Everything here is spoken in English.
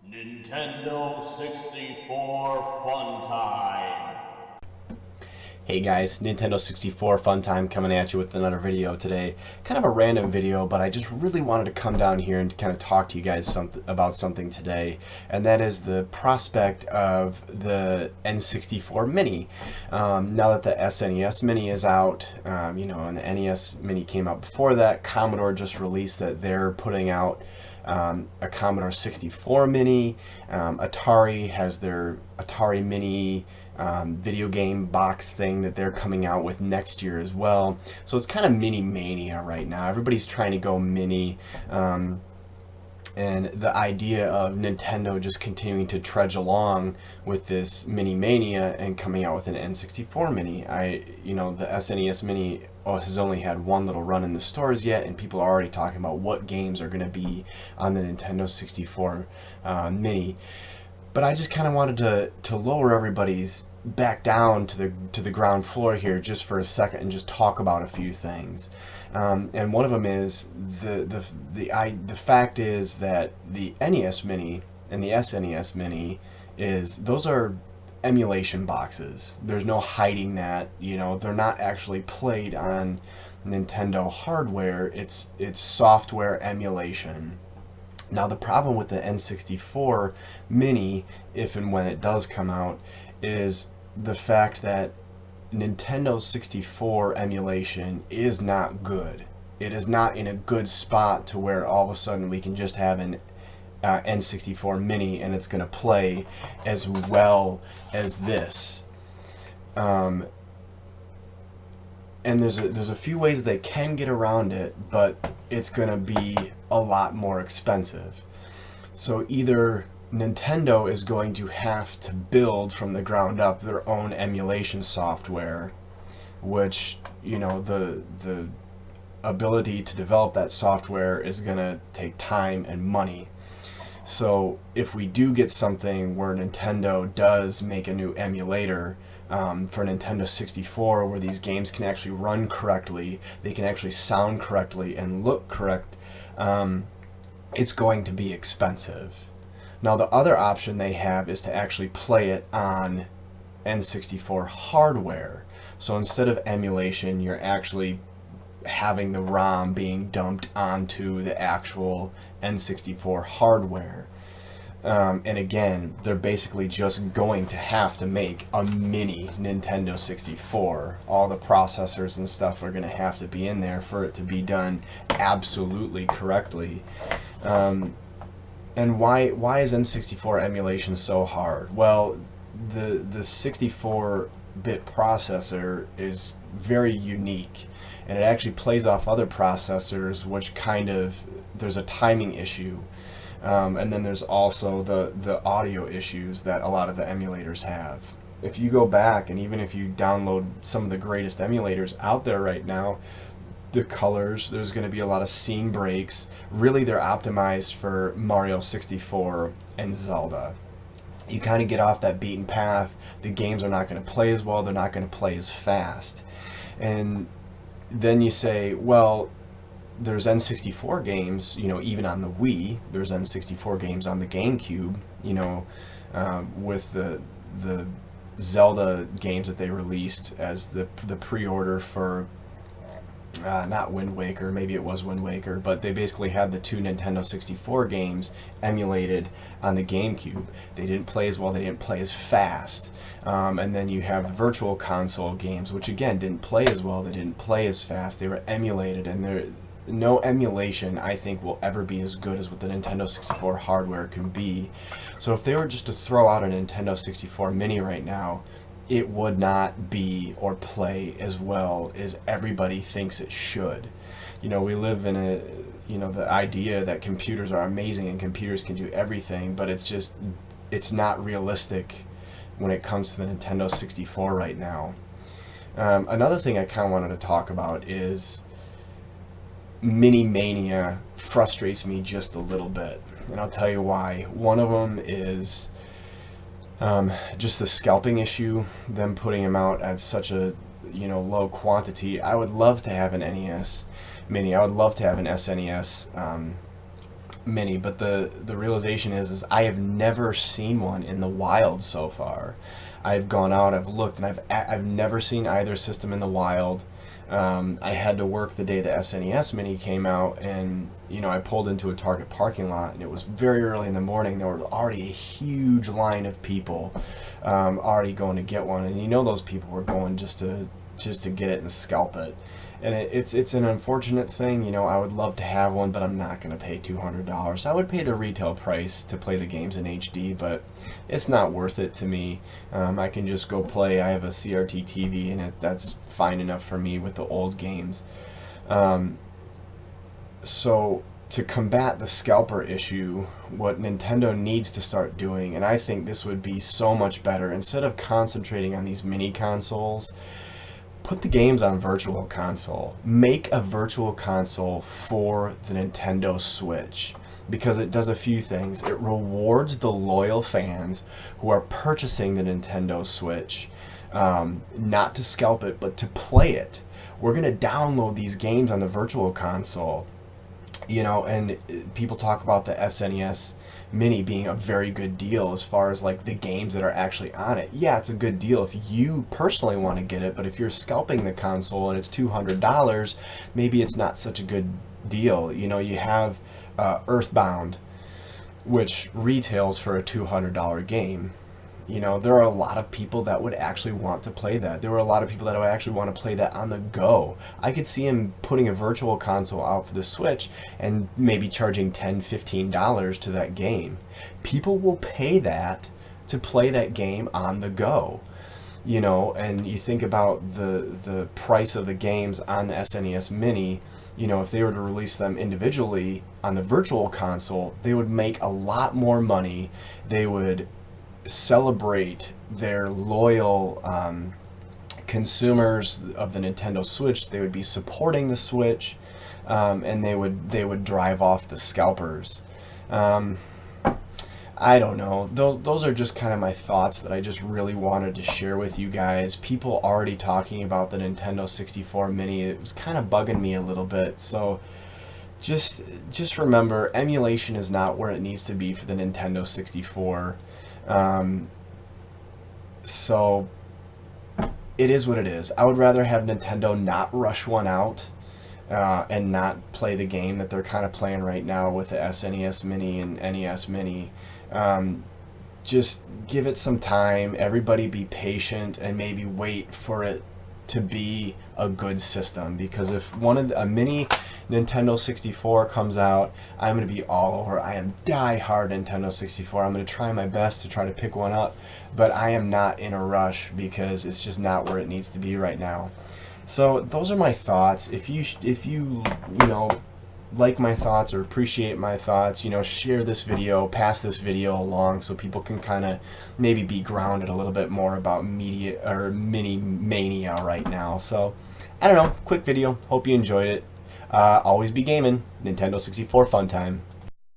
Nintendo 64 Funtime. Hey guys, Nintendo 64 Funtime coming at you with another video today. Kind of a random video, but I just really wanted to come down here and kind of talk to you guys about something today, and that is the prospect of the N64 Mini. Now that the SNES Mini is out, and the NES Mini came out before that, Commodore just released that they're putting out a Commodore 64 Mini. Atari has their Atari Mini video game box thing that they're coming out with next year as well. So it's kind of mini mania right now. Everybody's trying to go mini. And the idea of Nintendo just continuing to trudge along with this mini mania and coming out with an N64 Mini. The SNES Mini has only had one little run in the stores yet, and people are already talking about what games are going to be on the Nintendo 64 Mini. But I just kind of wanted to lower everybody's back down to the ground floor here just for a second and just talk about a few things. And one of them is the fact is that the NES Mini and the SNES Mini those are emulation boxes. There's no hiding that. They're not actually played on Nintendo hardware. It's software emulation. Now the problem with the N64 Mini, if and when it does come out, is the fact that Nintendo 64 emulation is not good. It is not in a good spot to where all of a sudden we can just have an N64 Mini and it's going to play as well as this. And there's a few ways they can get around it, but it's going to be a lot more expensive. So either Nintendo is going to have to build from the ground up their own emulation software, which, the ability to develop that software is going to take time and money. So if we do get something where Nintendo does make a new emulator for Nintendo 64 where these games can actually run correctly, they can actually sound correctly and look correct, it's going to be expensive. Now the other option they have is to actually play it on N64 hardware. So instead of emulation, you're actually having the ROM being dumped onto the actual N64 hardware. And again, they're basically just going to have to make a mini Nintendo 64. All the processors and stuff are going to have to be in there for it to be done absolutely correctly. And why is N64 emulation so hard? Well, the 64-bit processor is very unique, and it actually plays off other processors, which there's a timing issue. And then there's also the audio issues that a lot of the emulators have. If you go back, and even if you download some of the greatest emulators out there right now, the colors, there's going to be a lot of scene breaks. Really, they're optimized for Mario 64 and Zelda. You kind of get off that beaten path. The games are not going to play as well. They're not going to play as fast. And then you say, well, there's N64 games, even on the Wii. There's N64 games on the GameCube, with the Zelda games that they released as the pre-order for not Wind Waker, maybe it was Wind Waker, but they basically had the two Nintendo 64 games emulated on the GameCube. They didn't play as well, they didn't play as fast. And then you have the Virtual Console games, which again didn't play as well, they didn't play as fast, they were emulated, and no emulation, I think, will ever be as good as what the Nintendo 64 hardware can be. So if they were just to throw out a Nintendo 64 Mini right now, it would not be or play as well as everybody thinks it should. We live in the idea that computers are amazing and computers can do everything, but it's not realistic when it comes to the Nintendo 64 right now. Another thing I kind of wanted to talk about is Mini Mania frustrates me just a little bit, and I'll tell you why. One of them is just the scalping issue, them putting them out at such a low quantity. I would love to have an NES Mini. I would love to have an SNES Mini, but the realization is I have never seen one in the wild so far. I've gone out, I've looked, and I've never seen either system in the wild. I had to work the day the SNES Mini came out, and I pulled into a Target parking lot, and it was very early in the morning. There were already a huge line of people already going to get one, and those people were going just to get it and scalp it. And it's an unfortunate thing. I would love to have one, but I'm not going to pay $200. I would pay the retail price to play the games in HD, but it's not worth it to me. I can just go play. I have a CRT TV, and that's fine enough for me with the old games. So to combat the scalper issue, what Nintendo needs to start doing, and I think this would be so much better, instead of concentrating on these mini consoles, put the games on Virtual Console. Make a Virtual Console for the Nintendo Switch, because it does a few things. It rewards the loyal fans who are purchasing the Nintendo Switch, not to scalp it, but to play it. We're going to download these games on the Virtual Console, and people talk about the SNES Mini being a very good deal as far as like the games that are actually on it. Yeah, it's a good deal if you personally want to get it, but if you're scalping the console and it's $200, maybe it's not such a good deal. You have Earthbound, which retails for a $200 game. There are a lot of people that would actually want to play that. There were a lot of people that would actually want to play that on the go. I could see him putting a Virtual Console out for the Switch and maybe charging $10, $15 to that game. People will pay that to play that game on the go. And you think about the price of the games on the SNES Mini. If they were to release them individually on the Virtual Console, they would make a lot more money. They would celebrate their loyal consumers of the Nintendo Switch. They would be supporting the Switch, and they would drive off the scalpers. I don't know. Those are just kind of my thoughts that I just really wanted to share with you guys. People already talking about the Nintendo 64 Mini. It was kind of bugging me a little bit. So just remember, emulation is not where it needs to be for the Nintendo 64. So it is what it is. I would rather have Nintendo not rush one out and not play the game that they're kind of playing right now with the SNES Mini and NES Mini. Just give it some time. Everybody be patient and maybe wait for it to be a good system, because if a mini Nintendo 64 comes out, I'm going to be all over. I am die-hard Nintendo 64. I'm going to try my best to try to pick one up, but I am not in a rush because it's just not where it needs to be right now. So those are my thoughts. If you like my thoughts or appreciate my thoughts, share this video, pass this video along so people can kind of maybe be grounded a little bit more about media or mini mania right now. So I don't know, quick video. Hope you enjoyed it. Always be gaming. Nintendo 64 Funtime.